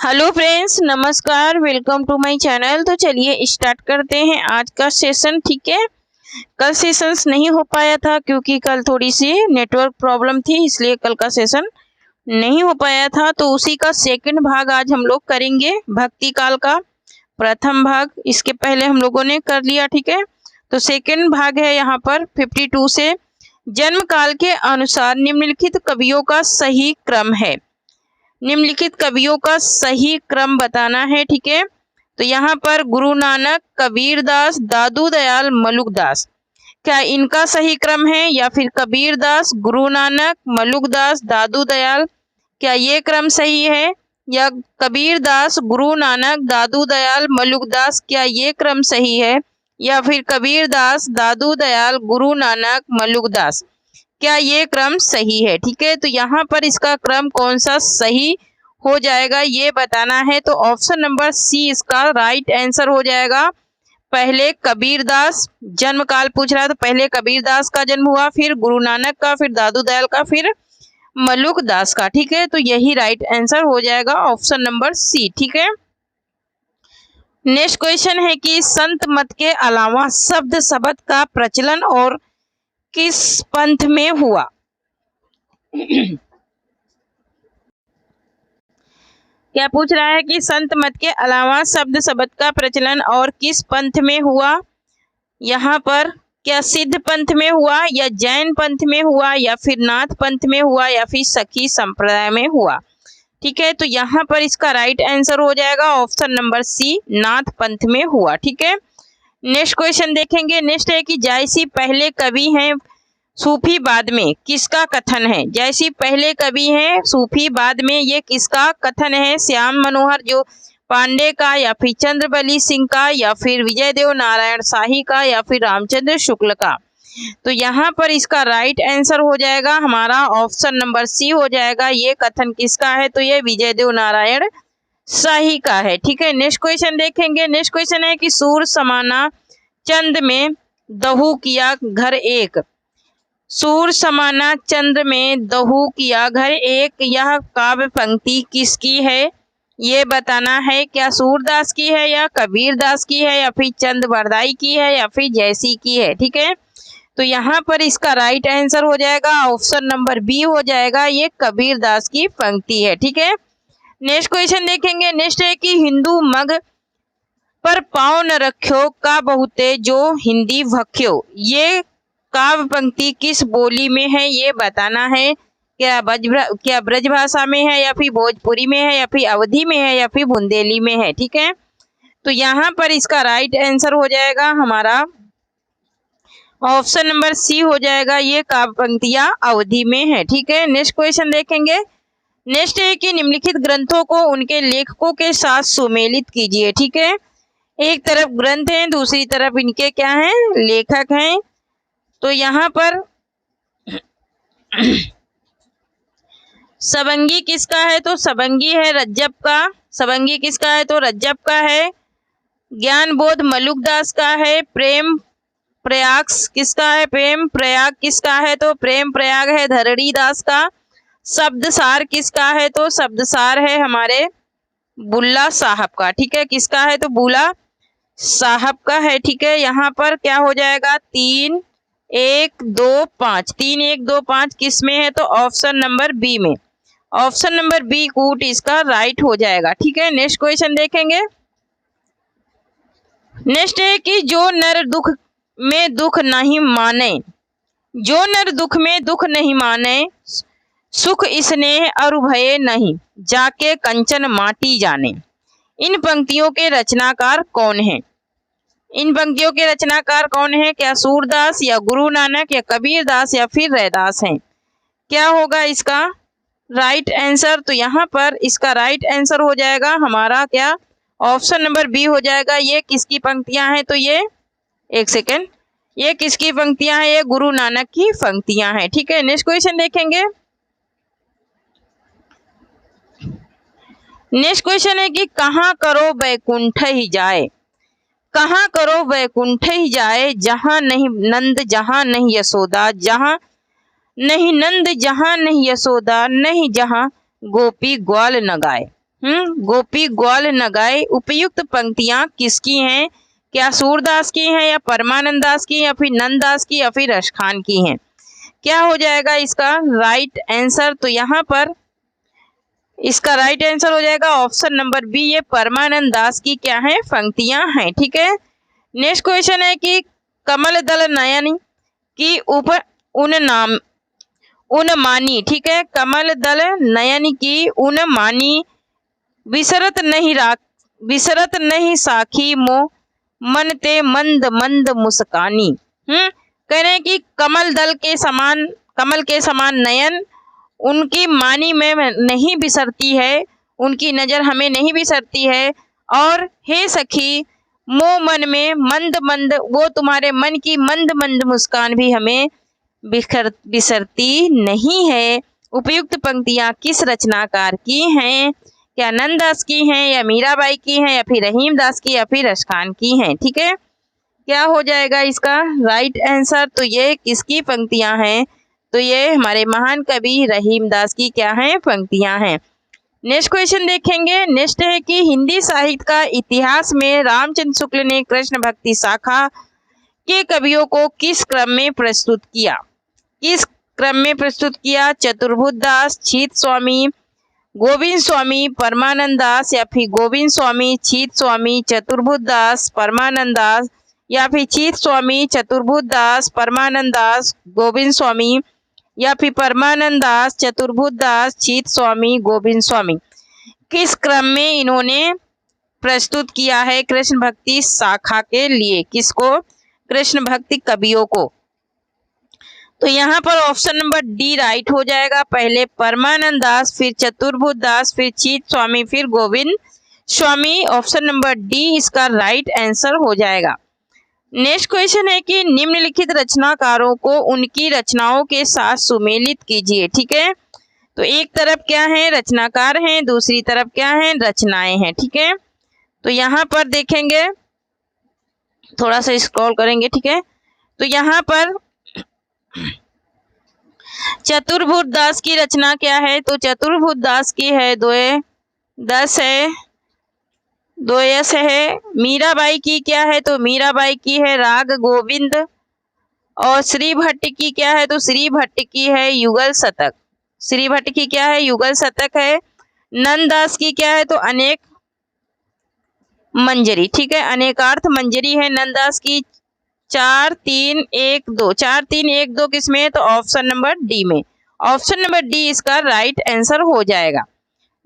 Hello friends, नमस्कार, welcome to my channel. तो चलिए स्टार्ट करते हैं आज का सेशन। ठीक है, कल सेशंस नहीं हो पाया था क्योंकि कल थोड़ी सी नेटवर्क प्रॉब्लम थी, इसलिए कल का सेशन नहीं हो पाया था। तो उसी का सेकंड भाग आज हम लोग करेंगे। भक्ति काल का प्रथम भाग इसके पहले हम लोगों ने कर लिया। ठीक है, तो सेकंड भाग है यहाँ पर 52 से। जन्म काल के अनुसार निम्नलिखित कवियों का सही क्रम है। निम्नलिखित कवियों का सही क्रम बताना है। ठीक है, तो यहाँ पर गुरु नानक, कबीर दास, दादू दयाल, मलुक दास, क्या इनका सही क्रम है? या फिर कबीर दास, गुरु नानक, मलुक दास, दादू दयाल, क्या ये क्रम सही है? या कबीर दास, गुरु नानक, दादू दयाल, मलुक दास, क्या ये क्रम सही है? या फिर कबीर दास, दादू दयाल, गुरु नानक, मलुक दास, क्या ये क्रम सही है? ठीक है, तो यहाँ पर इसका क्रम कौन सा सही हो जाएगा ये बताना है। तो ऑप्शन नंबर सी इसका राइट आंसर हो जाएगा। पहले कबीर दास, जन्म काल पूछ रहा है तो पहले कबीर दास का जन्म हुआ, फिर गुरु नानक का, फिर दादू दयाल का, फिर मलुक दास का। ठीक है, तो यही राइट आंसर हो जाएगा ऑप्शन नंबर सी। ठीक है, नेक्स्ट क्वेश्चन है कि संत मत के अलावा शब्द शब्द का प्रचलन और किस पंथ में हुआ? क्या पूछ रहा है कि संत मत के अलावा शब्द शब्द का प्रचलन और किस पंथ में हुआ? यहाँ पर क्या सिद्ध पंथ में हुआ, या जैन पंथ में हुआ, या फिर नाथ पंथ में हुआ, या फिर सखी संप्रदाय में हुआ? ठीक है, तो यहाँ पर इसका राइट आंसर हो जाएगा ऑप्शन नंबर सी, नाथ पंथ में हुआ। ठीक है, नेक्स्ट क्वेश्चन देखेंगे। नेक्स्ट है कि जैसी पहले कवि हैं सूफी बाद में, किसका कथन है? जैसी पहले कवि हैं सूफी बाद में, ये किसका कथन है? श्याम मनोहर जो पांडे का, या फिर चंद्रबली सिंह का, या फिर विजय देव नारायण शाही का, या फिर रामचंद्र शुक्ल का? तो यहाँ पर इसका राइट आंसर हो जाएगा हमारा ऑप्शन नंबर सी हो जाएगा। ये कथन किसका है? तो ये विजय देव नारायण शाही का है। ठीक है, नेक्स्ट क्वेश्चन देखेंगे। नेक्स्ट क्वेश्चन है कि सूर समाना चंद में दहु किया घर एक। सूर समाना चंद्र में दहु किया घर एक, यह काव्य पंक्ति किसकी है ये बताना है। क्या सूरदास की है, या कबीर दास की है, या फिर चंद बरदाई की है, या फिर जैसी की है? ठीक है, तो यहाँ पर इसका राइट आंसर हो जाएगा ऑप्शन नंबर बी हो जाएगा। ये कबीर दास की पंक्ति है। ठीक है, नेक्स्ट क्वेश्चन देखेंगे। नेक्स्ट है कि हिंदू मग पर पाँव न रख्यो का बहुते जो हिंदी भख्यो, ये काव्य पंक्ति किस बोली में है ये बताना है। क्या ब्रजभाषा में है, या फिर भोजपुरी में है, या फिर अवधी में है, या फिर बुंदेली में है? ठीक है, तो यहाँ पर इसका राइट आंसर हो जाएगा हमारा ऑप्शन नंबर सी हो जाएगा। ये काव्य पंक्तियां अवधी में है। ठीक है, नेक्स्ट क्वेश्चन देखेंगे। नेक्स्ट है कि निम्नलिखित ग्रंथों को उनके लेखकों के साथ सुमेलित कीजिए। ठीक है, एक तरफ ग्रंथ है, दूसरी तरफ इनके क्या हैं, लेखक हैं। तो यहाँ पर सबंगी किसका है? तो सबंगी है रज्जब का। सबंगी किसका है? तो रज्जब का है। ज्ञान बोध मलुक दास का है। प्रेम प्रयाग किसका है? प्रेम प्रयाग किसका है? तो प्रेम प्रयाग है धरणी दास का। शब्दसार किसका है? तो शब्दसार है हमारे बुल्ला साहब का। ठीक है, किसका है? तो बुल्ला साहब का है। ठीक है, यहाँ पर क्या हो जाएगा 3 1 2 5, 3 1 2 5 किस में है? तो ऑप्शन नंबर बी में। ऑप्शन नंबर बी कूट इसका राइट हो जाएगा। ठीक है, नेक्स्ट क्वेश्चन देखेंगे। नेक्स्ट है कि जो नर दुख में दुख नहीं माने, जो नर दुख में दुख नहीं माने, सुख स्नेह अरु भय नहीं, जाके कंचन माटी जाने, इन पंक्तियों के रचनाकार कौन है? इन पंक्तियों के रचनाकार कौन है? क्या सूरदास, या गुरु नानक, या कबीर दास, या फिर रैदास हैं? क्या होगा इसका राइट आंसर? तो यहाँ पर इसका राइट आंसर हो जाएगा हमारा क्या ऑप्शन नंबर बी हो जाएगा। ये किसकी पंक्तियां हैं? तो ये एक सेकेंड, ये किसकी पंक्तियां हैं? ये गुरु नानक की पंक्तियां हैं। ठीक है, नेक्स्ट क्वेश्चन देखेंगे। नेक्स्ट क्वेश्चन है कि कहाँ करो वैकुंठ ही जाए। कहाँ करो वैकुंठ ही जाए, जहाँ नहीं नंद जहाँ नहीं यशोदा, जहाँ नहीं नंद जहाँ नहीं यशोदा, नहीं जहाँ गोपी ग्वाल न गाए। गोपी ग्वाल न गाए। उपयुक्त पंक्तियां किसकी हैं? क्या सूरदास की हैं या परमानंद दास की या फिर नंददास की या फिर रसखान की हैं? क्या हो जाएगा इसका राइट आंसर? तो यहाँ पर इसका राइट आंसर हो जाएगा ऑप्शन नंबर बी, ये परमानंद दास की क्या है पंक्तियां हैं। ठीक है, नेक्स्ट क्वेश्चन है कि कमल दल नयन की ऊपर उन्मानी, ठीक है, कमल दल नयन की उन्मानी विसरत नहीं साखी मो मन ते मंद मंद मुस्कानी। कह रहे हैं कि कमल के समान नयन उनकी मानी में नहीं बिसरती है, उनकी नजर हमें नहीं बिसरती है। और हे सखी मो मन में मंद मंद, वो तुम्हारे मन की मंद मंद मुस्कान भी हमें बिसरती नहीं है। उपयुक्त पंक्तियां किस रचनाकार की हैं? क्या नंददास की हैं या मीराबाई की हैं या फिर रहीमदास की या फिर रसखान की हैं? ठीक है, क्या हो जाएगा इसका राइट आंसर? तो ये किसकी पंक्तियां हैं? तो ये हमारे महान कवि रहीमदास की क्या हैं पंक्तियां हैं। नेक्स्ट क्वेश्चन देखेंगे। नेक्स्ट है कि हिंदी साहित्य का इतिहास में रामचंद्र शुक्ल ने कृष्ण भक्ति शाखा के कवियों को किस क्रम में प्रस्तुत किया? किस क्रम में प्रस्तुत किया? चतुर्भुज दास, छीत स्वामी, गोविंद स्वामी, परमानंद दास या फिर गोविंद स्वामी, छीत स्वामी, चतुर्भुज दास, परमानंद दास या फिर छीत स्वामी, चतुर्भुज दास, परमानंद दास, गोविंद स्वामी या फिर परमानंद दास, चतुर्भुज दास, छीत स्वामी, गोविंद स्वामी। किस क्रम में इन्होंने प्रस्तुत किया है कृष्ण भक्ति शाखा के लिए? किसको? कृष्ण भक्ति कवियों को। तो यहाँ पर ऑप्शन नंबर डी राइट हो जाएगा। पहले परमानंद दास, फिर चतुर्भुज दास, फिर छीत स्वामी, फिर गोविंद स्वामी। ऑप्शन नंबर डी इसका राइट आंसर हो जाएगा। नेक्स्ट क्वेश्चन है कि निम्नलिखित रचनाकारों को उनकी रचनाओं के साथ सुमेलित कीजिए। ठीक है, तो एक तरफ क्या है रचनाकार हैं, दूसरी तरफ क्या है रचनाएं हैं। ठीक है, तो यहाँ पर देखेंगे, थोड़ा सा स्क्रॉल करेंगे। ठीक है, तो यहाँ पर चतुर्भुज दास की रचना क्या है? तो चतुर्भुज दास की है द्वयदश है। मीराबाई की क्या है? तो मीराबाई की है राग गोविंद। और श्री भट्ट की क्या है? तो श्री भट्ट की है युगल शतक। श्री भट्ट की क्या है? युगल शतक है। नंददास की क्या है? तो अनेक मंजरी। ठीक है, अनेकार्थ मंजरी है नंददास की। 4 3 1 2, 4 3 1 2 किसमें है? तो ऑप्शन नंबर डी में। ऑप्शन नंबर डी इसका राइट आंसर हो जाएगा।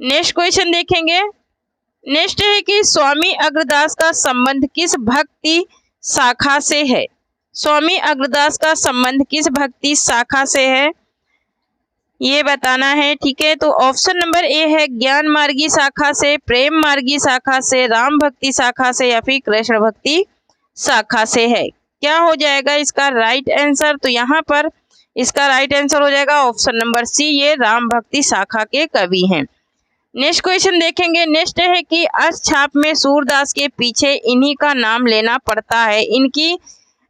नेक्स्ट क्वेश्चन देखेंगे। नेक्स्ट है कि स्वामी अग्रदास का संबंध किस भक्ति शाखा से है? स्वामी अग्रदास का संबंध किस भक्ति शाखा से है, ये बताना है। ठीक है, तो ऑप्शन नंबर ए है ज्ञान मार्गी शाखा से, प्रेम मार्गी शाखा से, राम भक्ति शाखा से या फिर कृष्ण भक्ति शाखा से है। क्या हो जाएगा इसका राइट आंसर? तो यहाँ पर इसका राइट आंसर हो जाएगा ऑप्शन नंबर सी, ये राम भक्ति शाखा के कवि हैं। नेक्स्ट क्वेश्चन देखेंगे। नेक्स्ट है कि अष्टछाप में सूरदास के पीछे इन्हीं का नाम लेना पड़ता है। इनकी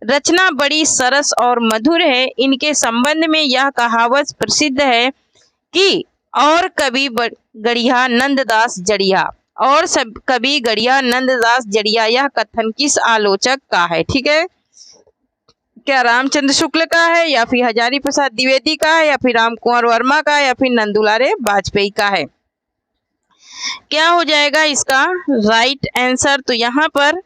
रचना बड़ी सरस और मधुर है। इनके संबंध में यह कहावत प्रसिद्ध है कि और कवि गढ़िया नंददास जड़िया, और सब कवि गढ़िया नंददास जड़िया, यह कथन किस आलोचक का है? ठीक है, क्या रामचंद्र शुक्ल का है या फिर हजारी प्रसाद द्विवेदी का है या फिर राम कुंवर वर्मा का या फिर नंदुलारे वाजपेयी का है? क्या हो जाएगा इसका राइट आंसर? तो यहाँ पर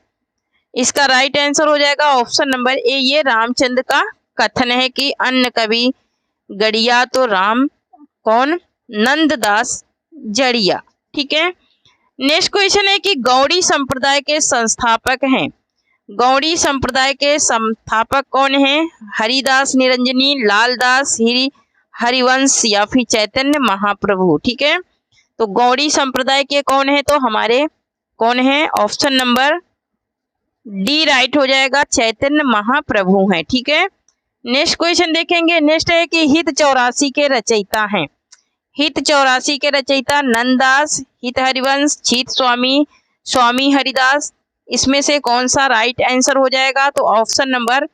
इसका राइट आंसर हो जाएगा ऑप्शन नंबर ए, ये रामचंद्र का कथन है कि अन्य कवि गढ़िया तो राम कौन? नंददास जड़िया। ठीक है, नेक्स्ट क्वेश्चन है कि गौड़ी संप्रदाय के संस्थापक हैं। गौड़ी संप्रदाय के संस्थापक कौन हैं? हरिदास निरंजनी, लालदास, हरिवंश या फिर चैतन्य महाप्रभु। ठीक है, तो गौड़ी संप्रदाय के कौन है? तो हमारे कौन है? ऑप्शन नंबर डी राइट हो जाएगा, चैतन्य महाप्रभु हैं। ठीक है, नेक्स्ट क्वेश्चन देखेंगे। नेक्स्ट है कि हित 84 के रचयिता हैं। हित 84 के रचयिता नंददास, हित हरिवंश, छीत स्वामी, स्वामी हरिदास, इसमें से कौन सा राइट आंसर हो जाएगा? तो ऑप्शन नंबर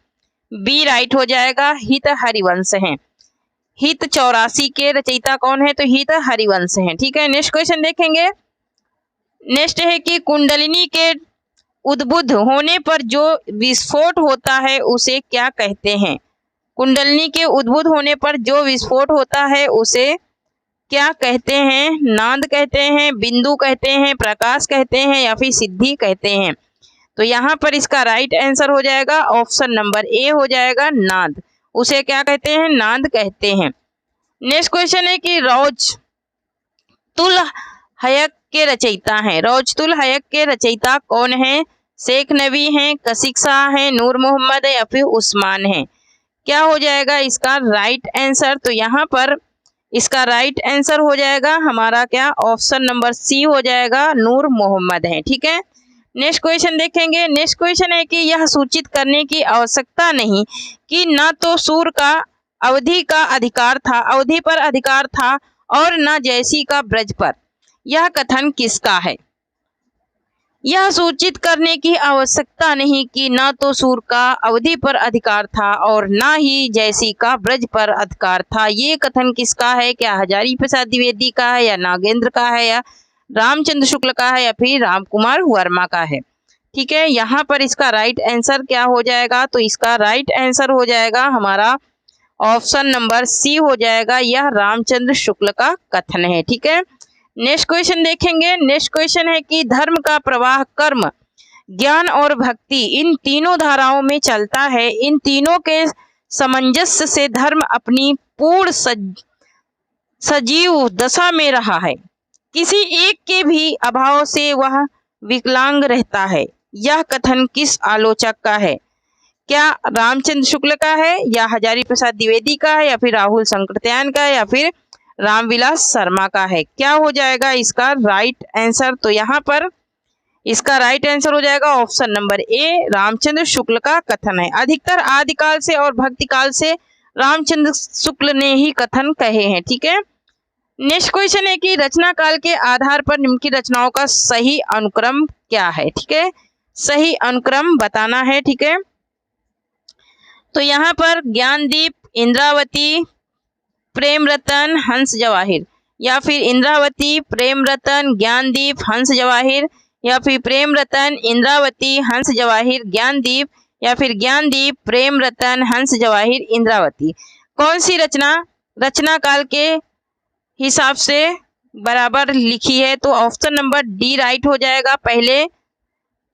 बी राइट हो जाएगा, हित हरिवंश हैं। हित 84 के रचयिता कौन है? तो हित हरिवंश हैं। ठीक है, नेक्स्ट क्वेश्चन देखेंगे। नेक्स्ट है कि कुंडलिनी के उद्बुद्ध होने पर जो विस्फोट होता है उसे क्या कहते हैं? कुंडलिनी के उद्बुद्ध होने पर जो विस्फोट होता है उसे क्या कहते हैं? नाद कहते हैं, बिंदु कहते हैं, प्रकाश कहते हैं या फिर सिद्धि कहते हैं? तो यहाँ पर इसका राइट आंसर हो जाएगा ऑप्शन नंबर ए हो जाएगा, नाद। उसे क्या कहते हैं? नाद कहते हैं। नेक्स्ट क्वेश्चन है कि रौजतुल हयक के रचयिता हैं। रौजतुल हयक के रचयिता कौन है? शेख नबी हैं, कशिक शाह हैं, नूर मोहम्मद है या फिर उस्मान है? क्या हो जाएगा इसका राइट आंसर? तो यहाँ पर इसका राइट आंसर हो जाएगा हमारा क्या? ऑप्शन नंबर सी हो जाएगा, नूर मोहम्मद है। ठीक है, नेक्स्ट क्वेश्चन देखेंगे। नेक्स्ट क्वेश्चन है कि यह सूचित करने की आवश्यकता नहीं कि न तो सूर का अवधि का अधिकार था, अवधि पर अधिकार था, और न जैसी का ब्रज पर। यह कथन किसका है? यह सूचित करने की आवश्यकता नहीं कि न तो सूर का अवधि पर अधिकार था और न ही जैसी का ब्रज पर अधिकार था। ये कथन किसका है? क्या हजारी प्रसाद द्विवेदी का है या नागेंद्र का है या रामचंद्र शुक्ल का है या फिर राम कुमार वर्मा का है? ठीक है, यहाँ पर इसका राइट आंसर क्या हो जाएगा? तो इसका राइट आंसर हो जाएगा हमारा ऑप्शन नंबर सी हो जाएगा, यह रामचंद्र शुक्ल का कथन है। ठीक है, नेक्स्ट क्वेश्चन देखेंगे। नेक्स्ट क्वेश्चन है कि धर्म का प्रवाह कर्म, ज्ञान और भक्ति इन तीनों धाराओं में चलता है। इन तीनों के सामंजस्य से धर्म अपनी पूर्ण सजीव दशा में रहा है। किसी एक के भी अभाव से वह विकलांग रहता है। यह कथन किस आलोचक का है? क्या रामचंद्र शुक्ल का है या हजारी प्रसाद द्विवेदी का है या फिर राहुल शंकरत्यायन का है या फिर रामविलास शर्मा का है? क्या हो जाएगा इसका राइट आंसर? तो यहाँ पर इसका राइट आंसर हो जाएगा option number A, Ramchandra Shukla का कथन है। अधिकतर आदिकाल से और भक्ति काल से रामचंद्र शुक्ल ने ही कथन कहे हैं। ठीक है, नेक्स्ट क्वेश्चन है कि रचना काल के आधार पर निम्नलिखित रचनाओं का सही अनुक्रम क्या है? ठीक है, सही अनुक्रम बताना है। ठीक है, तो यहाँ पर ज्ञानदीप, इंद्रावती, प्रेम रतन, हंस जवाहिर, या फिर इंद्रावती, प्रेम रतन, ज्ञानदीप, हंस जवाहिर, या फिर प्रेम रतन, इंद्रावती, हंस जवाहिर, ज्ञानदीप, या फिर ज्ञानदीप, प्रेम रतन, हंस जवाहिर, इंद्रावती। कौन सी रचना काल के हिसाब से बराबर लिखी है? तो ऑप्शन नंबर डी राइट हो जाएगा। पहले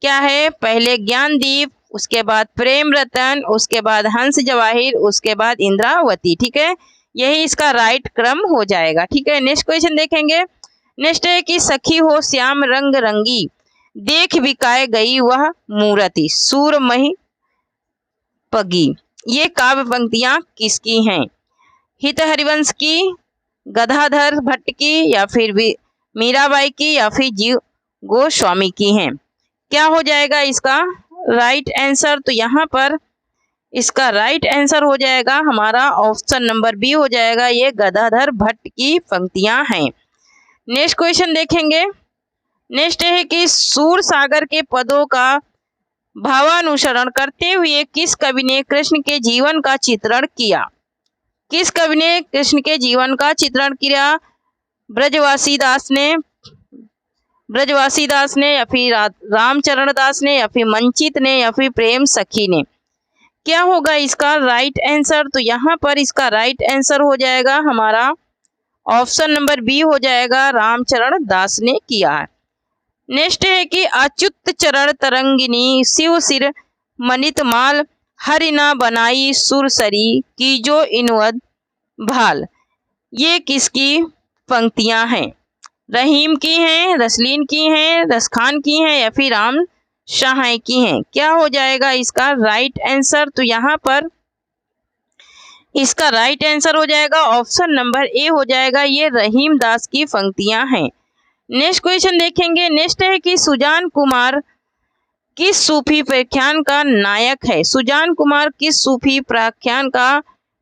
क्या है? पहले ज्ञानदीप, उसके बाद प्रेम रतन, उसके बाद हंस जवाहिर, उसके बाद इंद्रावती। ठीक है, यही इसका राइट क्रम हो जाएगा। ठीक है, नेक्स्ट क्वेश्चन देखेंगे। नेक्स्ट है कि सखी हो श्याम रंग रंगी, देख बिकाए गई वह मूर्ति, सूरमही पगी। ये काव्य पंक्तियां किसकी हैं? हित हरिवंश की, गदाधर भट्ट की, या फिर मीराबाई की, या फिर जीव गोस्वामी की हैं? क्या हो जाएगा इसका राइट आंसर? तो यहाँ पर इसका राइट आंसर हो जाएगा हमारा ऑप्शन नंबर बी हो जाएगा, ये गदाधर भट्ट की पंक्तियां हैं। नेक्स्ट क्वेश्चन देखेंगे। नेक्स्ट है कि सूर सागर के पदों का भावानुसरण करते हुए किस कवि ने कृष्ण के जीवन का चित्रण किया? किस कवि ने कृष्ण के जीवन का चित्रण किया? ब्रजवासी दास ने या फिर रामचरण दास ने या फिर मंचित ने या फिर प्रेम सखी ने? क्या होगा इसका राइट आंसर? तो यहाँ पर इसका राइट आंसर हो जाएगा हमारा ऑप्शन नंबर बी हो जाएगा, रामचरण दास ने किया है। नेक्स्ट है कि अच्युत चरण तरंगिनी, शिव सिर मनित माल, हरिना बनाई सुरसरी की जो इनवद भाल। ये किसकी पंक्तियां हैं? रहीम की हैं, रसलीन की हैं, रसखान की हैं या फिर राम शाह की हैं? क्या हो जाएगा इसका राइट आंसर? तो यहाँ पर इसका राइट आंसर हो जाएगा ऑप्शन नंबर ए हो जाएगा, ये रहीम दास की पंक्तियां हैं। नेक्स्ट क्वेश्चन देखेंगे। नेक्स्ट है कि सुजान कुमार किस सूफी प्रख्यान का नायक है? सुजान कुमार किस सूफी प्रख्यान का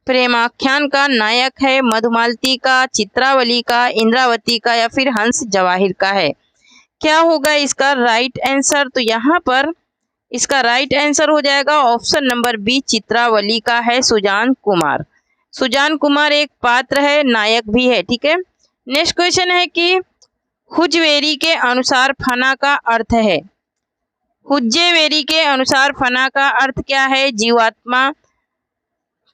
प्रेमाख्यान का नायक है? मधुमालती का, चित्रावली का, इंद्रावती का, या फिर हंस जवाहिर का है? क्या होगा इसका राइट आंसर? तो यहाँ पर इसका राइट आंसर हो जाएगा ऑप्शन नंबर बी, चित्रावली का है सुजान कुमार। सुजान कुमार एक पात्र है, नायक भी है। ठीक है, नेक्स्ट क्वेश्चन है कि हुज्वेरी के अनुसार फना का अर्थ है। हुज्जेवेरी के अनुसार फना का अर्थ क्या है? जीवात्मा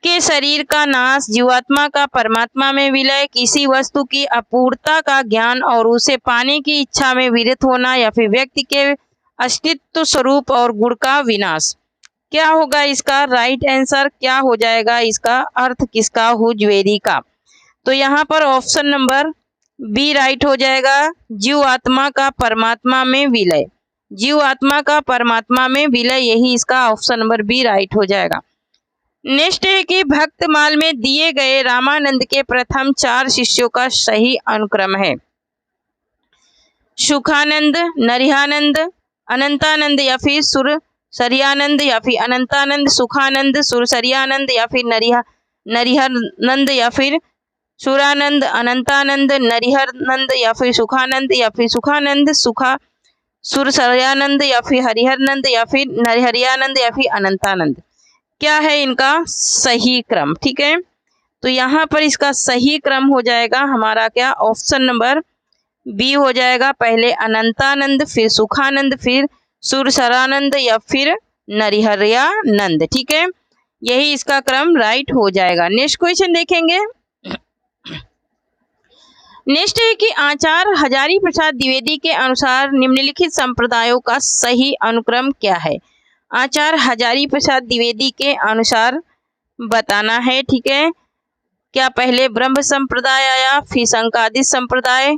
के शरीर का नाश, जीवात्मा का परमात्मा में विलय, किसी वस्तु की अपूर्णता का ज्ञान और उसे पाने की इच्छा में विरत होना, या फिर व्यक्ति के अस्तित्व स्वरूप और गुण का विनाश। क्या होगा इसका राइट आंसर? क्या हो जाएगा इसका अर्थ किसका? हुज्वेरी का। तो यहाँ पर ऑप्शन नंबर बी राइट हो जाएगा, जीवात्मा का परमात्मा में विलय। जीवात्मा का परमात्मा में विलय, यही इसका ऑप्शन नंबर बी राइट हो जाएगा। नेक्स्ट है कि भक्तमाल में दिए गए रामानंद के प्रथम 4 शिष्यों का सही अनुक्रम है। सुखानंद, नरिहानंद, अनंतानंद या फिर सुरसरियानंद, या फिर अनंतानंद, सुखानंद, सुरसरियानंद, या फिर नरिहरनंद, या फिर सुरानंद, अनंतानंद, नरिहरनंद, या फिर सुखानंद, या फिर सुखानंद, सुरसरियानंद, या फिर हरिहरनंद, या फिर नरिहरियानंद, या फिर अनंतानंद। क्या है इनका सही क्रम? ठीक है, तो यहाँ पर इसका सही क्रम हो जाएगा हमारा क्या? ऑप्शन नंबर बी हो जाएगा। पहले अनंतानंद, फिर सुखानंद, फिर सुरसरानंद, या फिर नरिहरियानंद। ठीक है, यही इसका क्रम राइट हो जाएगा। नेक्स्ट क्वेश्चन देखेंगे। नेक्स्ट है कि आचार्य हजारी प्रसाद द्विवेदी के अनुसार निम्नलिखित संप्रदायों का सही अनुक्रम क्या है? आचार्य हजारी प्रसाद द्विवेदी के अनुसार बताना है। ठीक है, क्या पहले ब्रह्म संप्रदाय आया, फिर संकादिक संप्रदाय,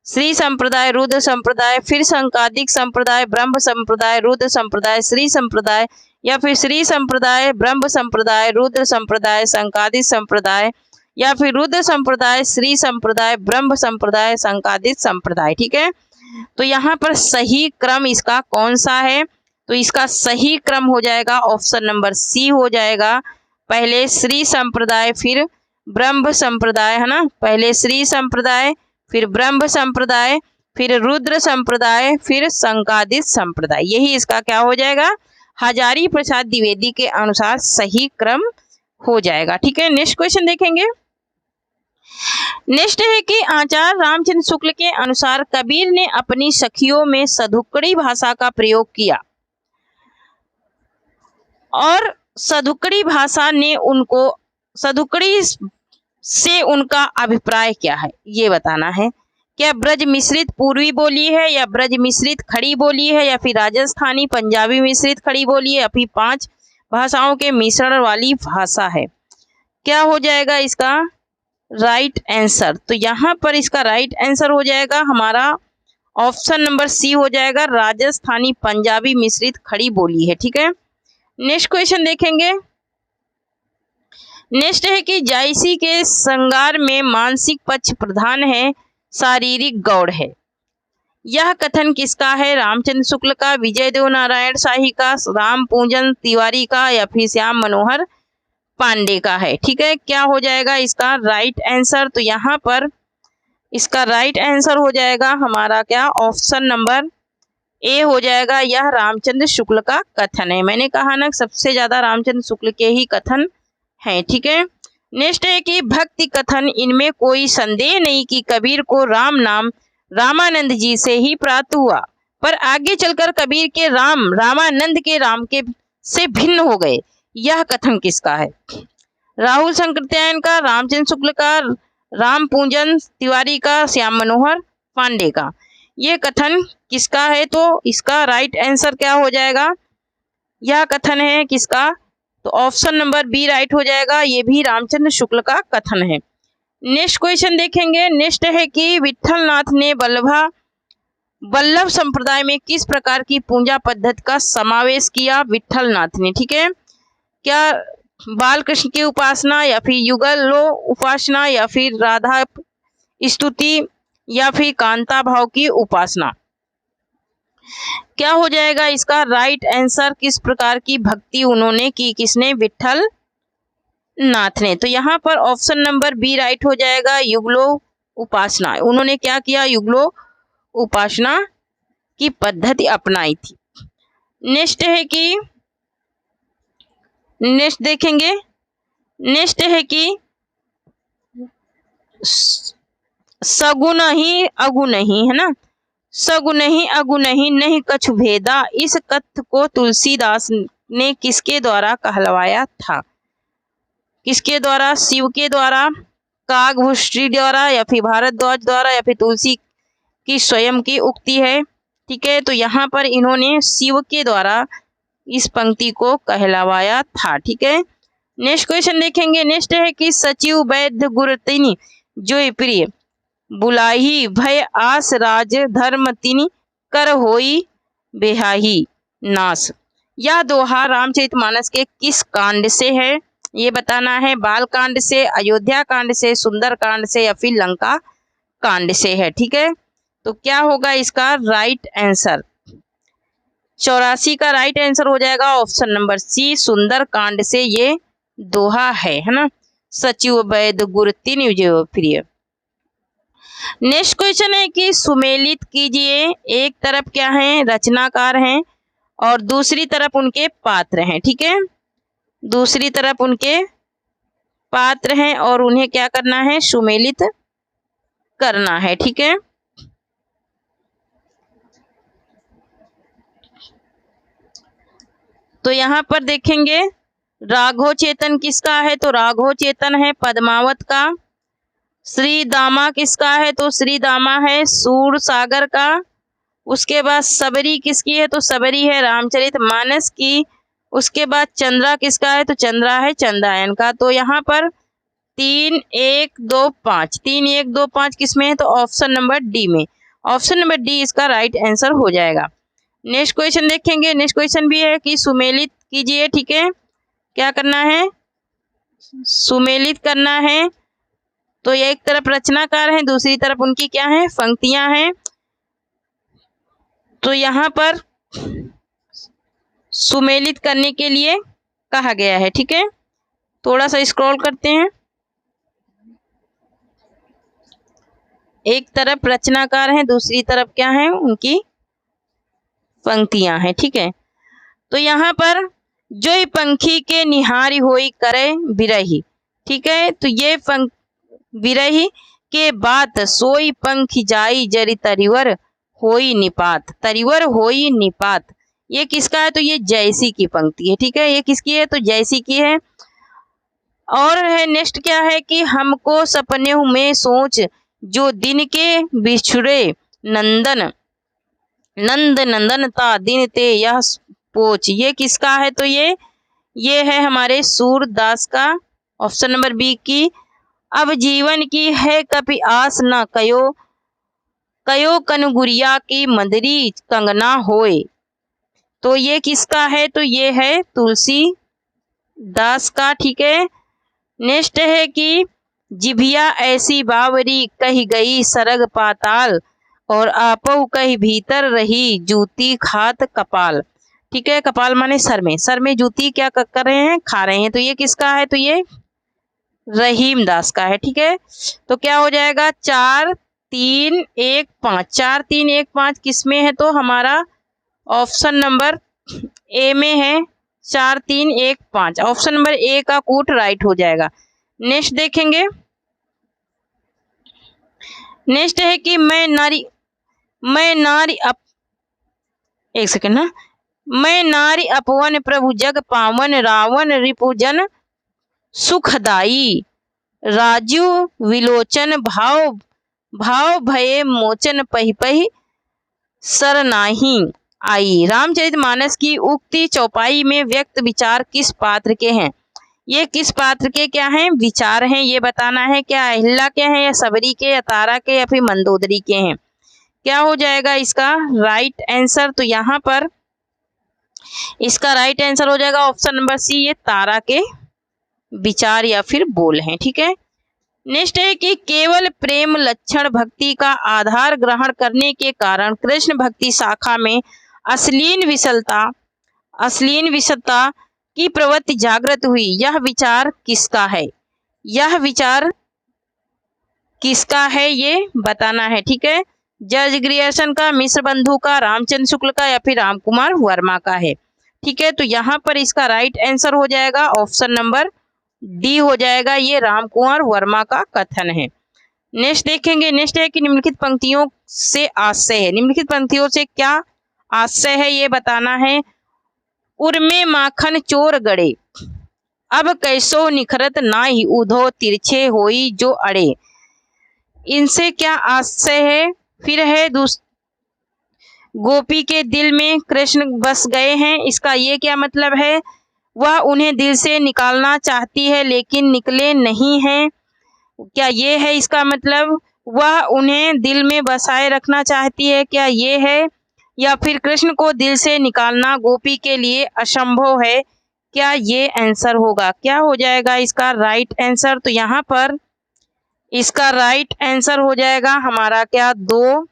श्री संप्रदाय, रुद्र संप्रदाय, फिर संकादिक संप्रदाय, ब्रह्म संप्रदाय, रुद्र संप्रदाय, श्री संप्रदाय, या फिर श्री संप्रदाय, ब्रह्म संप्रदाय, रुद्र संप्रदाय, संकादिक संप्रदाय, या फिर रुद्र संप्रदाय, श्री संप्रदाय, ब्रह्म संप्रदाय, संकादिक संप्रदाय। ठीक है, तो यहाँ पर सही क्रम इसका कौन सा है? तो इसका सही क्रम हो जाएगा ऑप्शन नंबर सी हो जाएगा। पहले श्री संप्रदाय, फिर ब्रह्म संप्रदाय, है ना। पहले श्री संप्रदाय, फिर ब्रह्म संप्रदाय, फिर रुद्र संप्रदाय, फिर संकादिक संप्रदाय। यही इसका क्या हो जाएगा? हजारी प्रसाद द्विवेदी के अनुसार सही क्रम हो जाएगा। ठीक है, नेक्स्ट क्वेश्चन देखेंगे। नेक्स्ट है कि आचार्य रामचंद्र शुक्ल के अनुसार कबीर ने अपनी सखियों में सधुकड़ी भाषा का प्रयोग किया और सधुकड़ी भाषा ने उनको, सधुकड़ी से उनका अभिप्राय क्या है ये बताना है। क्या ब्रज मिश्रित पूर्वी बोली है, या ब्रज मिश्रित खड़ी बोली है, या फिर राजस्थानी पंजाबी मिश्रित खड़ी बोली है, या फिर 5 भाषाओं के मिश्रण वाली भाषा है? क्या हो जाएगा इसका राइट आंसर? तो यहाँ पर इसका राइट आंसर हो जाएगा हमारा ऑप्शन नंबर सी हो जाएगा, राजस्थानी पंजाबी मिश्रित खड़ी बोली है। ठीक है, नेक्स्ट क्वेश्चन देखेंगे। नेक्स्ट है कि जायसी के श्रृंगार में मानसिक पक्ष प्रधान है, शारीरिक गौड़ है। यह कथन किसका है? रामचंद्र शुक्ल का, विजय देव नारायण शाही का, राम पूजन तिवारी का, या फिर श्याम मनोहर पांडे का है? ठीक है, क्या हो जाएगा इसका राइट आंसर? तो यहाँ पर इसका राइट आंसर हो जाएगा हमारा क्या? ऑप्शन नंबर ए हो जाएगा। यह रामचंद्र शुक्ल का कथन है। मैंने कहा ना सबसे ज्यादा रामचंद्र शुक्ल के ही कथन है। ठीक है, नेक्स्ट है कि भक्ति कथन, इनमें कोई संदेह नहीं कि कबीर को राम नाम रामानंद जी से ही प्राप्त हुआ, पर आगे चलकर कबीर के राम रामानंद के राम के से भिन्न हो गए। यह कथन किसका है? राहुल शंकरत्यायन का, रामचंद्र शुक्ल का, राम पूजन तिवारी का, श्याम मनोहर पांडे का? ये कथन किसका है? तो इसका राइट आंसर क्या हो जाएगा? यह कथन है किसका? तो ऑप्शन नंबर बी राइट हो जाएगा। ये भी रामचंद्र शुक्ल का कथन है। नेक्स्ट क्वेश्चन देखेंगे। नेक्स्ट है कि विठलनाथ ने वल्लभ संप्रदाय में किस प्रकार की पूजा पद्धति का समावेश किया? विठलनाथ ने। ठीक है, क्या बाल कृष्ण की उपासना, या फिर युगल उपासना, या फिर राधा स्तुति, या फिर कांता भाव की उपासना? क्या हो जाएगा इसका राइट आंसर? किस प्रकार की भक्ति उन्होंने की? किसने? विठल नाथ ने। तो यहाँ पर ऑप्शन नंबर बी राइट हो जाएगा, युगलो उपासना। उन्होंने क्या किया? युगलो उपासना की पद्धति अपनाई थी। नेक्स्ट है कि नेक्स्ट देखेंगे। नेक्स्ट है कि सगुन ही अगुन ही, है ना, सगुन ही अगुन ही नहीं कछु भेदा, इस कथ्य को तुलसीदास ने किसके द्वारा कहलवाया था? किसके द्वारा? शिव के द्वारा, काकभूषणी द्वारा, या फिर भारद्वाज द्वारा, या फिर तुलसी की स्वयं की उक्ति है। ठीक है, तो यहाँ पर इन्होंने शिव के द्वारा इस पंक्ति को कहलवाया था। ठीक है, नेक्स्ट क्वेश्चन देखेंगे। नेक्स्ट है कि सचिव वैद्य गुरतिनी जो प्रिय बुलाही भय आस राज धर्म तिनि कर होई बेहाही नाश। यह दोहा रामचरितमानस के किस कांड से है? ये बताना है। बाल कांड से, अयोध्या कांड से, सुंदर कांड से, या फिर लंका कांड से है। ठीक है, तो क्या होगा इसका राइट आंसर? 84 का राइट आंसर हो जाएगा ऑप्शन नंबर सी, सुंदर कांड से ये दोहा है ना। सचिव वैद्य गुरतिनि जो प्रिय। नेक्स्ट क्वेश्चन है कि सुमेलित कीजिए। एक तरफ क्या है? रचनाकार हैं और दूसरी तरफ उनके पात्र हैं। ठीक है, दूसरी तरफ उनके पात्र हैं और उन्हें क्या करना है? सुमेलित करना है। ठीक है, तो यहाँ पर देखेंगे राघव चेतन किसका है? तो राघव चेतन है पद्मावत का। श्री दामा किसका है? तो श्री दामा है सूर सागर का। उसके बाद सबरी किसकी है? तो सबरी है रामचरितमानस की। उसके बाद चंद्रा किसका है? तो चंद्रा है चंद्रायन का। तो यहाँ पर 3 1 2 5 3 1 2 5 किसमें है? तो ऑप्शन नंबर डी में। ऑप्शन नंबर डी इसका राइट आंसर हो जाएगा। नेक्स्ट क्वेश्चन देखेंगे। नेक्स्ट क्वेश्चन भी है कि सुमेलित कीजिए। ठीक है, क्या करना है? सुमेलित करना है। तो ये एक तरफ रचनाकार है, दूसरी तरफ उनकी क्या है? पंक्तियां हैं। तो यहाँ पर सुमेलित करने के लिए कहा गया है। ठीक है, थोड़ा सा स्क्रॉल करते हैं। एक तरफ रचनाकार है, दूसरी तरफ क्या है? उनकी पंक्तियां हैं। ठीक है, तो यहाँ पर जो पंखी के निहारी होई करे बिरही। ठीक है, तो ये बिरही के बात सोई पंख जाई जरी तरिवर होई निपात। तरिवर होई निपात ये किसका है? तो ये जयसी की पंक्ति है। ठीक है, ये किसकी है? तो जयसी की है। और है नेक्स्ट क्या है कि हमको सपने में सोच जो दिन के बिछुड़े नंदन नंद नंदन ता दिन ते यह पोच। ये किसका है? तो ये है हमारे सूरदास का। ऑप्शन नंबर बी की। अब जीवन की है कभी आस न कयो कयो कनगुरिया की मदरी कंगना होए। तो ये किसका है? तो ये है तुलसी दास का। ठीक है, नेक्स्ट है कि जिभिया ऐसी बावरी कही गई सरग पाताल और आपो कही भीतर रही जूती खात कपाल। ठीक है, कपाल माने सर में जूती क्या कर रहे हैं? खा रहे हैं। तो ये किसका है? तो ये रहीम दास का है। ठीक है, तो क्या हो जाएगा? 4 3 1 5 4 3 1 5 किसमें है? तो हमारा ऑप्शन नंबर ए में है। 4 3 1 5 ऑप्शन नंबर ए का कूट राइट हो जाएगा। नेक्स्ट देखेंगे। नेक्स्ट है कि मैं नारी एक सेकंड ना। मैं नारी अपवन प्रभु जग पावन रावण रिपुजन सुखदाई राजू विलोचन भाव भाव भये मोचन पही पही सरनाही आई। रामचरितमानस की उक्ति चौपाई में व्यक्त विचार किस पात्र के हैं? ये किस पात्र के क्या हैं? विचार हैं। ये बताना है क्या अहिल्या के हैं, या सबरी के, या तारा के, या फिर मंदोदरी के हैं। क्या हो जाएगा इसका राइट आंसर? तो यहाँ पर इसका राइट आंसर हो जाएगा ऑप्शन नंबर सी, ये तारा के विचार या फिर बोल हैं। ठीक है, नेक्स्ट है कि केवल प्रेम लक्षण भक्ति का आधार ग्रहण करने के कारण कृष्ण भक्ति शाखा में अश्लील विषता की प्रवृत्ति जागृत हुई। यह विचार किसका है? यह विचार किसका है ये बताना है। ठीक है, जॉर्ज ग्रियर्सन का, मिश्र बंधु का, रामचंद्र शुक्ल का, या फिर रामकुमार वर्मा का है। ठीक है, तो यहाँ पर इसका राइट आंसर हो जाएगा ऑप्शन नंबर डी हो जाएगा। ये रामकुमार वर्मा का कथन है। नेक्स्ट देखेंगे, नेक्स्ट है कि निम्नलिखित पंक्तियों से आशय है। निम्नलिखित पंक्तियों से क्या आशय है ये बताना है। उर्मे माखन चोर गड़े, अब कैसो निखरत नाही, उधो तिरछे होई जो अड़े। इनसे क्या आशय है। फिर है गोपी के दिल में कृष्ण बस गए हैं, इसका ये क्या मतलब है। वह उन्हें दिल से निकालना चाहती है लेकिन निकले नहीं हैं, क्या ये है इसका मतलब। वह उन्हें दिल में बसाए रखना चाहती है, क्या ये है। या फिर कृष्ण को दिल से निकालना गोपी के लिए असंभव है, क्या ये आंसर होगा। क्या हो जाएगा इसका राइट आंसर। तो यहाँ पर इसका राइट आंसर हो जाएगा हमारा क्या 2।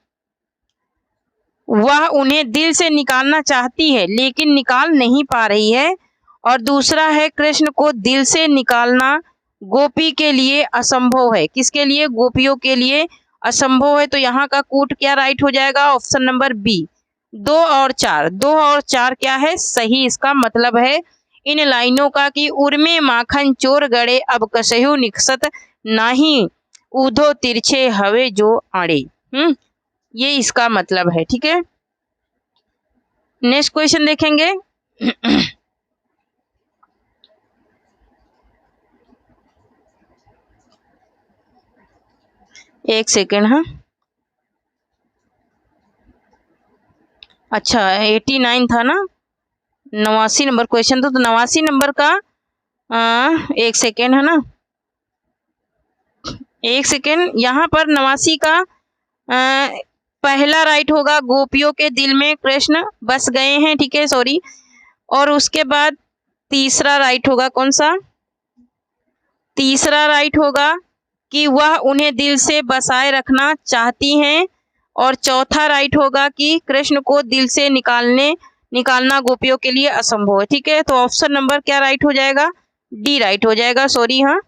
वह उन्हें दिल से निकालना चाहती है लेकिन निकाल नहीं पा रही है। और दूसरा है कृष्ण को दिल से निकालना गोपी के लिए असंभव है। किसके लिए, गोपियों के लिए असंभव है। तो यहाँ का कूट क्या राइट हो जाएगा, ऑप्शन नंबर बी 2 और 4। 2 और 4 क्या है, सही इसका मतलब है इन लाइनों का कि उर्मे माखन चोर गड़े, अब कसहु निकसत नाही, ऊधो तिरछे हवे जो आड़े। ये इसका मतलब है। ठीक है, नेक्स्ट क्वेश्चन देखेंगे। एक सेकेंड। हाँ, अच्छा 89 था ना, 89 नंबर क्वेश्चन था। तो 89 नंबर का एक सेकेंड है ना, एक सेकेंड। यहाँ पर 89 का पहला राइट होगा, गोपियों के दिल में कृष्ण बस गए हैं। ठीक है, सॉरी। और उसके बाद तीसरा राइट होगा, कौन सा, तीसरा राइट होगा कि वह उन्हें दिल से बसाए रखना चाहती हैं। और चौथा राइट होगा कि कृष्ण को दिल से निकालना गोपियों के लिए असंभव है। ठीक है, तो ऑप्शन नंबर क्या राइट हो जाएगा, डी राइट हो जाएगा। सॉरी, हाँ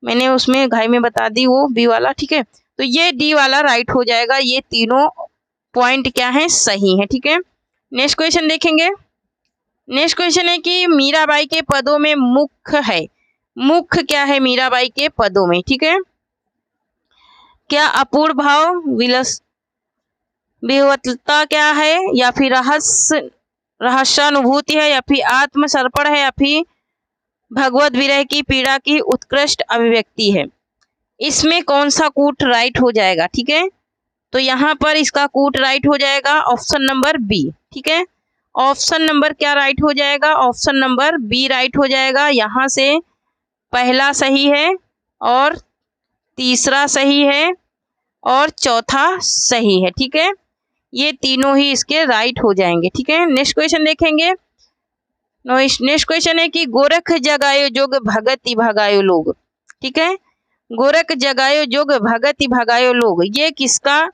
मैंने उसमें घाई में बता दी वो बी वाला। ठीक है, तो ये डी वाला राइट हो जाएगा। ये तीनों पॉइंट क्या है, सही है। ठीक है, नेक्स्ट क्वेश्चन देखेंगे। नेक्स्ट क्वेश्चन है कि मीराबाई के पदों में मुख्य है। मुख्य क्या है मीराबाई के पदों में। ठीक है, क्या अपूर्व भाव, विहवलता क्या है, या फिर रहस्यानुभूति है, या फिर आत्मसर्पण है, या फिर भगवत विरह की पीड़ा की उत्कृष्ट अभिव्यक्ति है। इसमें कौन सा कूट राइट हो जाएगा। ठीक है, तो यहाँ पर इसका कूट राइट हो जाएगा ऑप्शन नंबर बी। ठीक है, ऑप्शन नंबर क्या राइट हो जाएगा, ऑप्शन नंबर बी राइट हो जाएगा। यहाँ से पहला सही है और तीसरा सही है और चौथा सही है। ठीक है, ये तीनों ही इसके राइट हो जाएंगे। ठीक है, नेक्स्ट क्वेश्चन देखेंगे। नेक्स्ट क्वेश्चन है कि गोरख जगायो जोग भगति भगायो लोग। ठीक है, गोरख जगायो जोग भगति भगायो लोग, ये किसका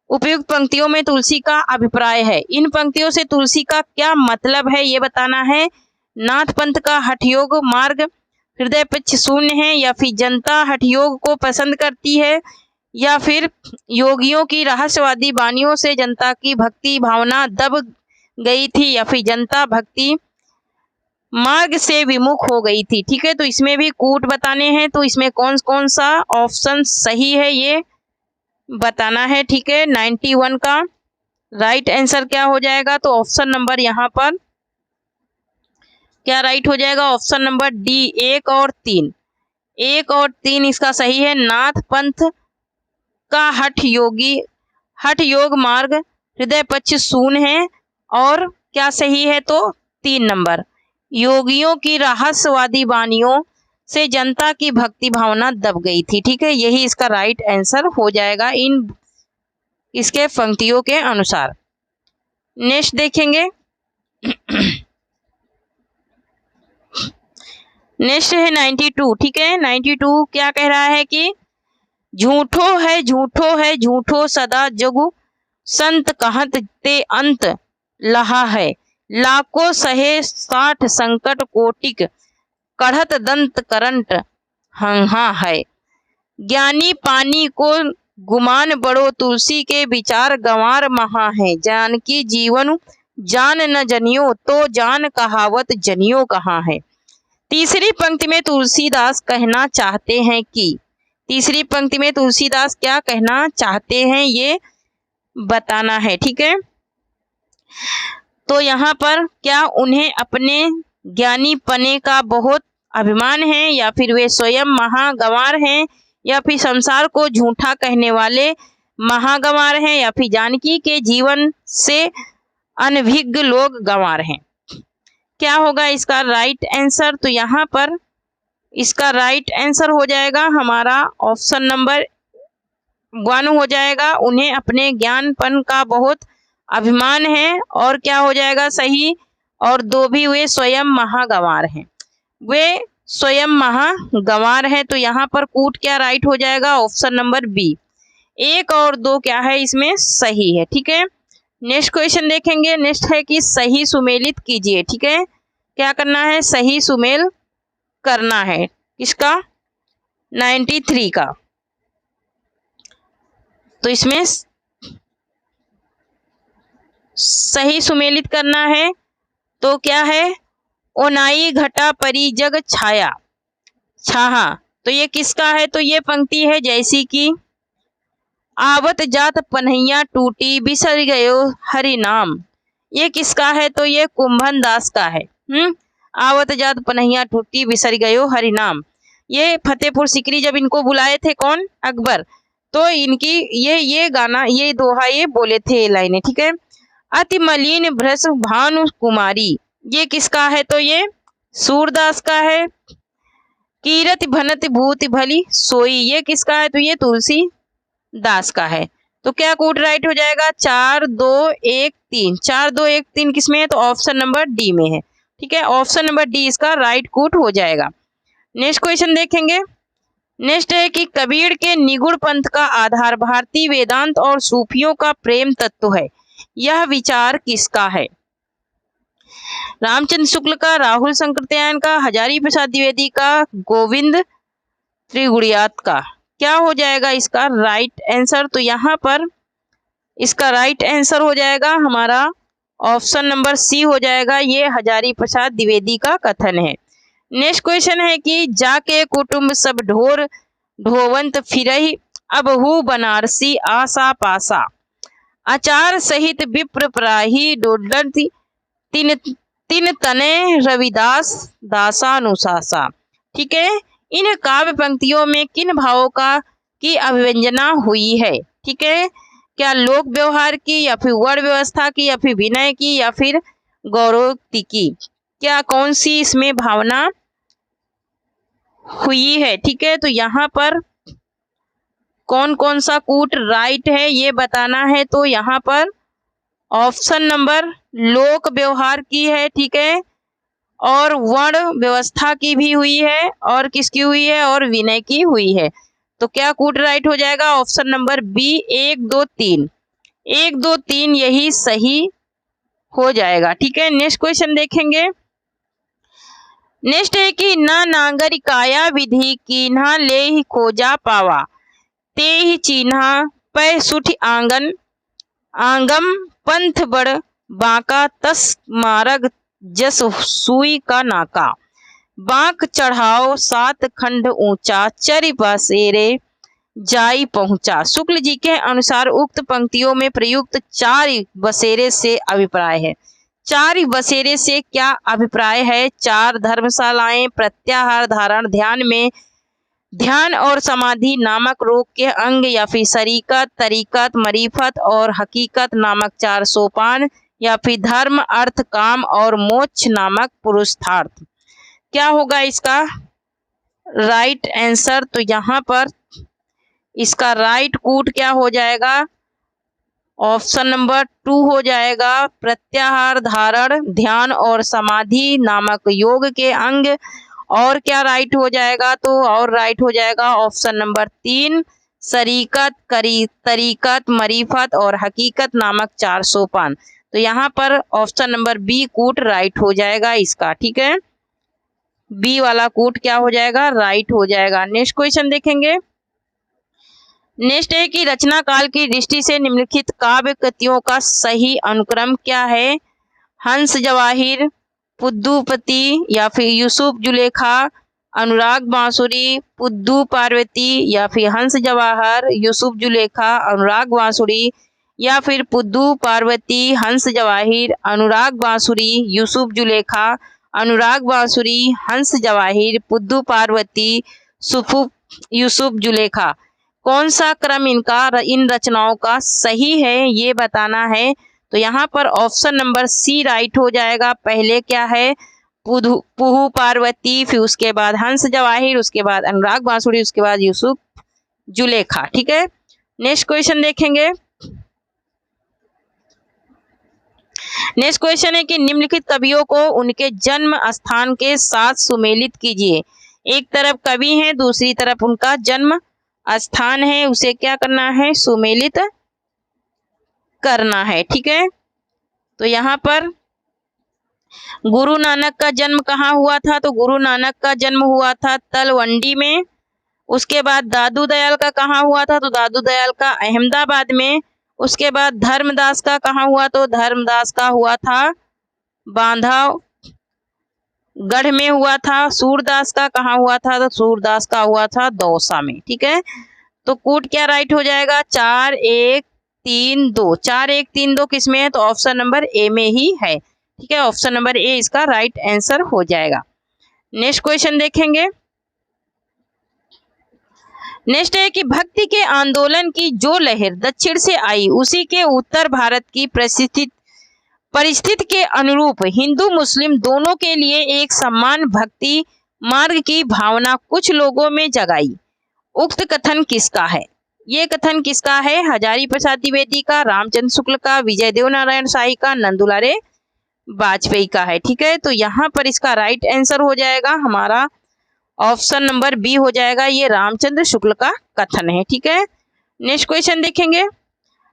उपयुक्त पंक्तियों में तुलसी का अभिप्राय है। इन पंक्तियों से तुलसी का क्या मतलब है ये बताना है। नाथ पंथ का हठयोग मार्ग हृदय पक्ष शून्य है, या फिर जनता हठयोग को पसंद करती है, या फिर योगियों की रहस्यवादी वाणियों से जनता की भक्ति भावना दब गई थी, या फिर जनता भक्ति मार्ग से विमुख हो गई थी। ठीक है, तो इसमें भी कूट बताने हैं। तो इसमें कौन कौन सा ऑप्शन सही है ये बताना है। ठीक है, 91 का राइट आंसर क्या हो जाएगा, तो ऑप्शन नंबर यहाँ पर क्या राइट हो जाएगा, ऑप्शन नंबर डी 1 और 3। 1 और 3 इसका सही है। नाथ पंथ का हठ योग मार्ग हृदय पक्ष शून्य है। और क्या सही है, तो 3 नंबर योगियों की रहस्यवादी वाणियों से जनता की भक्ति भावना दब गई थी। ठीक है, यही इसका राइट आंसर हो जाएगा इन इसके पंक्तियों के अनुसार। नेक्स्ट देखेंगे। नेक्स्ट है 92। ठीक है, 92 क्या कह रहा है कि झूठो है झूठो है झूठो सदा जगु, संत कहत ते अंत लहा है, लाखों सहे 60 संकट कोटिक, कढ़त दंत करंट हंहा है। ज्ञानी पानी को गुमान बड़ो, तुलसी के विचार गंवार महा है, जानकी जीवन जान न जनियो, तो जान कहावत जनियो कहाँ है। तीसरी पंक्ति में तुलसीदास कहना चाहते हैं कि तीसरी पंक्ति में तुलसीदास क्या कहना चाहते हैं ये बताना है। ठीक है, तो यहाँ पर क्या उन्हें अपने ज्ञानी पने का बहुत अभिमान है, या फिर वे स्वयं महागंवार हैं, या फिर संसार को झूठा कहने वाले महागंवार हैं, या फिर जानकी के जीवन से अनभिज्ञ लोग गंवार हैं। क्या होगा इसका राइट आंसर? तो यहाँ पर इसका राइट आंसर हो जाएगा हमारा ऑप्शन नंबर 1 हो जाएगा। उन्हें अपने ज्ञानपन का बहुत अभिमान है, और क्या हो जाएगा सही? और 2 भी वे स्वयं महागंवार हैं, वे स्वयं महागंवार है। तो यहाँ पर कूट क्या राइट हो जाएगा? Option number B. 1 और 2 क्या है इसमें सही है। ठीक है, नेक्स्ट क्वेश्चन देखेंगे। नेक्स्ट है कि सही सुमेलित कीजिए। ठीक है, क्या करना है? सही सुमेल करना है। किसका? 93 का। तो इसमें सही सुमेलित करना है। तो क्या है? ओनाई घटा परी जग छाया छाहा। तो ये किसका है? तो ये पंक्ति है जैसी कि आवत जात पन्हैया टूटी बिसर गयो हरि नाम। ये किसका है? तो ये कुंभन दास का है। आवत जात पन्हैया टूटी बिसर गयो हरि नाम। ये फतेहपुर सिकरी जब इनको बुलाए थे, कौन? अकबर, तो इनकी ये गाना, ये दोहा ये बोले थे, ये लाइनें। ठीक है, अति मलिन भ्रस भानु कुमारी। ये किसका है? तो ये सूरदास का है। कीरत भनत भूत भली सोई। ये किसका है? तो ये तुलसी दास का है। तो क्या कूट राइट हो जाएगा? 4 2 1 3। 4 2 1 3 किसमें है? तो ऑप्शन नंबर डी में है। ठीक है, ऑप्शन नंबर डी इसका राइट कूट हो जाएगा। नेक्स्ट क्वेश्चन देखेंगे। नेक्स्ट है कि कबीर के निगुण पंथ का आधार भारतीय वेदांत और सूफियों का प्रेम तत्व है। यह विचार किसका है? रामचंद्र शुक्ल का, राहुल संकृत्यायन का, हजारी प्रसाद द्विवेदी का, गोविंद त्रिगुड़ियात का। क्या हो जाएगा इसका राइट आंसर? तो यहाँ पर इसका राइट आंसर हो जाएगा हमारा ऑप्शन नंबर सी हो जाएगा। ये हजारी प्रसाद द्विवेदी का कथन है। नेक्स्ट क्वेश्चन है कि जाके कुटुंब सब ढोर ढोवंत फिरही अब हु बनारसी आशा पासा। आचार सहित विप्र प्राही डोडंती तीन तीन तने रविदास दासानुशासा। ठीक है, इन काव्य पंक्तियों में किन भावों की अभिव्यंजना हुई है? ठीक है, क्या लोक व्यवहार की, या फिर वर्ण व्यवस्था की, या फिर विनय की, या फिर गौरवोक्ति की? क्या कौन सी इसमें भावना हुई है? ठीक है, तो यहाँ पर कौन कौन सा कूट राइट है ये बताना है। तो यहाँ पर ऑप्शन नंबर लोक व्यवहार की है। ठीक है, और वर्ण व्यवस्था की भी हुई है, और किसकी हुई है? और विनय की हुई है। तो क्या कूट राइट हो जाएगा? Option number B 1 2 3। 1 2 3 यही सही हो जाएगा। ठीक है, नेक्स्ट क्वेश्चन देखेंगे। नेक्स्ट है कि न नागरिकाया विधि कीन्हा ले ही खोजा पावा ते ही चिन्हा पै सुठ आंगन आंगम पंथ बड़ बांका तस मारग जस सुई का नाका। बांक चढ़ाओ 7 खंड ऊंचा चरि बसेरे जाई पहुंचा। शुक्ल जी के अनुसार उक्त पंक्तियों में प्रयुक्त 4 बसेरे से अभिप्राय है। 4 बसेरे से क्या अभिप्राय है? 4 धर्मशालाएं, प्रत्याहार, धारण, ध्यान और समाधि नामक रोग के अंग, या फिर शरीकत, तरीकत, मरीफत और हकीकत नामक 4 सोपान, या फिर धर्म, अर्थ, काम और मोक्ष नामक पुरुषार्थ। क्या होगा इसका राइट आंसर? तो यहाँ पर इसका राइट कूट क्या हो जाएगा? ऑप्शन नंबर 2 हो जाएगा। प्रत्याहार, धारण, ध्यान और समाधि नामक योग के अंग। और क्या राइट हो जाएगा? तो और राइट हो जाएगा ऑप्शन नंबर 3 शरीकत, तरीकत, मरीफत और हकीकत नामक 4 सोपान। तो यहाँ पर ऑप्शन नंबर बी कूट राइट हो जाएगा इसका। ठीक है, बी वाला कूट क्या हो जाएगा? राइट हो जाएगा। नेक्स्ट क्वेश्चन देखेंगे। नेक्स्ट है कि रचना काल की दृष्टि से निम्नलिखित काव्य कृतियों का सही अनुक्रम क्या है? हंस जवाहिर, पुद्दुपति, या फिर यूसुफ जुलेखा, अनुराग बांसुरी, पुद्दू पार्वती या फिर हंस जवाहर, यूसुफ जुलेखा, अनुराग बांसुरी या फिर पुद्दू पार्वती, हंस जवाहिर, अनुराग बांसुरी, यूसुफ जुलेखा, अनुराग बांसुरी, हंस जवाहिर, पुद्दू पार्वती, यूसुफ जुलेखा। कौन सा क्रम इन रचनाओं का सही है ये बताना है। तो यहाँ पर ऑप्शन नंबर सी राइट हो जाएगा। पहले क्या है, पुहू पार्वती, फिर उसके बाद हंस जवाहिर, उसके बाद अनुराग बांसुरी, उसके बाद यूसुफ जुलेखा। ठीक है, नेक्स्ट क्वेश्चन देखेंगे। नेक्स्ट क्वेश्चन है कि निम्नलिखित कवियों को उनके जन्म स्थान के साथ सुमेलित कीजिए। एक तरफ कवि है, दूसरी तरफ उनका जन्म स्थान है, उसे क्या करना है, सुमेलित करना है। ठीक है, तो यहाँ पर गुरु नानक का जन्म कहाँ हुआ था, तो गुरु नानक का जन्म हुआ था तलवंडी में। उसके बाद दादू दयाल का कहाँ हुआ था, तो दादू दयाल का अहमदाबाद में। उसके बाद धर्मदास का कहाँ हुआ, तो धर्मदास का हुआ था बांधवगढ़ में हुआ था। सूरदास का कहाँ हुआ था, तो सूरदास का हुआ था दौसा में। ठीक है, तो कूट क्या राइट हो जाएगा, 4 1 3 2। 4 1 3 2 किस में है, तो ऑप्शन नंबर ए में ही है। ठीक है, ऑप्शन नंबर ए इसका राइट आंसर हो जाएगा। नेक्स्ट क्वेश्चन देखेंगे। नेक्स्ट है कि भक्ति के आंदोलन की जो लहर दक्षिण से आई, उसी के उत्तर भारत की परिस्थिति के अनुरूप हिंदू मुस्लिम दोनों के लिए एक समान भक्ति मार्ग की भावना कुछ लोगों में जगाई। उक्त कथन किसका है, ये कथन किसका है, हजारी प्रसाद द्विवेदी का, रामचंद्र शुक्ल का, विजय देव नारायण शाही का, नंदुलारे वाजपेयी का है। ठीक है, तो यहाँ पर इसका राइट आंसर हो जाएगा हमारा ऑप्शन नंबर बी हो जाएगा, ये रामचंद्र शुक्ल का कथन है। ठीक है, नेक्स्ट क्वेश्चन देखेंगे।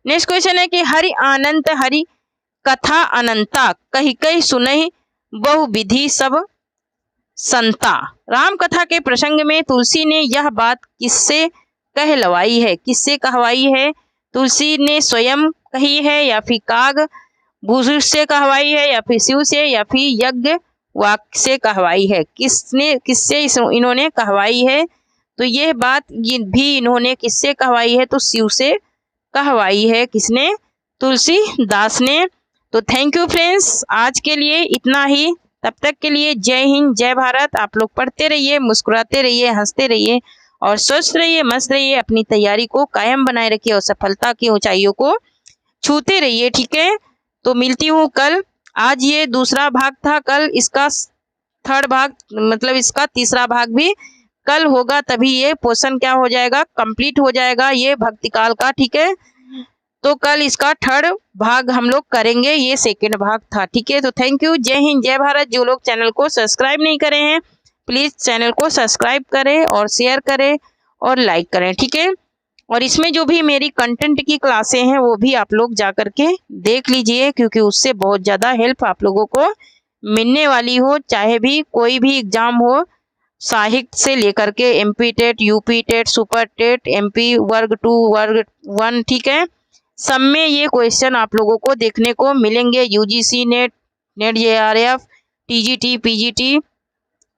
नेक्स्ट क्वेश्चन है कि हरि आनंद हरि कथा अनंता, कही कही सुनहि बहुविधि सब संता। राम कथा के प्रसंग में तुलसी ने यह बात किससे कहलवाई है, किससे कहवाई है, तुलसी ने स्वयं कही है या फिर काग भूषुर से कहवाई है या फिर शिव से या फिर यज्ञ वाक्य से कहवाई है, किससे इन्होंने कहवाई है। तो यह बात भी इन्होंने किससे कहवाई है, तो शिव से कहवाई है, किसने, तुलसीदास ने। तो थैंक यू फ्रेंड्स, आज के लिए इतना ही। तब तक के लिए जय हिंद जय भारत। आप लोग पढ़ते रहिए, मुस्कुराते रहिए, हंसते रहिए और स्वस्थ रहिए, मस्त रहिए। अपनी तैयारी को कायम बनाए रखिए और सफलता की ऊंचाइयों को छूते रहिए। ठीक है, तो मिलती हूँ कल। आज ये दूसरा भाग था, कल इसका थर्ड भाग, मतलब इसका तीसरा भाग भी कल होगा, तभी ये पोर्शन क्या हो जाएगा, कंप्लीट हो जाएगा, ये भक्तिकाल का। ठीक है, तो कल इसका थर्ड भाग हम लोग करेंगे, ये सेकंड भाग था। ठीक है, तो थैंक यू, जय हिंद जय भारत। जो लोग चैनल को सब्सक्राइब नहीं करे हैं, प्लीज चैनल को सब्सक्राइब करें और शेयर करें और लाइक करें। ठीक है, और इसमें जो भी मेरी कंटेंट की क्लासें हैं वो भी आप लोग जा करके देख लीजिए, क्योंकि उससे बहुत ज़्यादा हेल्प आप लोगों को मिलने वाली हो। चाहे भी कोई भी एग्जाम हो, साहित्य से लेकर के MP TET, UP TET, super TET, MP वर्ग 2 वर्ग 1, ठीक है, सब में ये क्वेश्चन आप लोगों को देखने को मिलेंगे। UGC net, net JRF, TGT, PGT,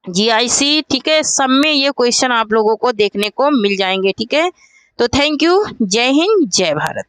GIC, ठीक है, सब में ये क्वेश्चन आप लोगों को देखने को मिल जाएंगे। ठीक है, तो थैंक यू, जय हिंद जय भारत।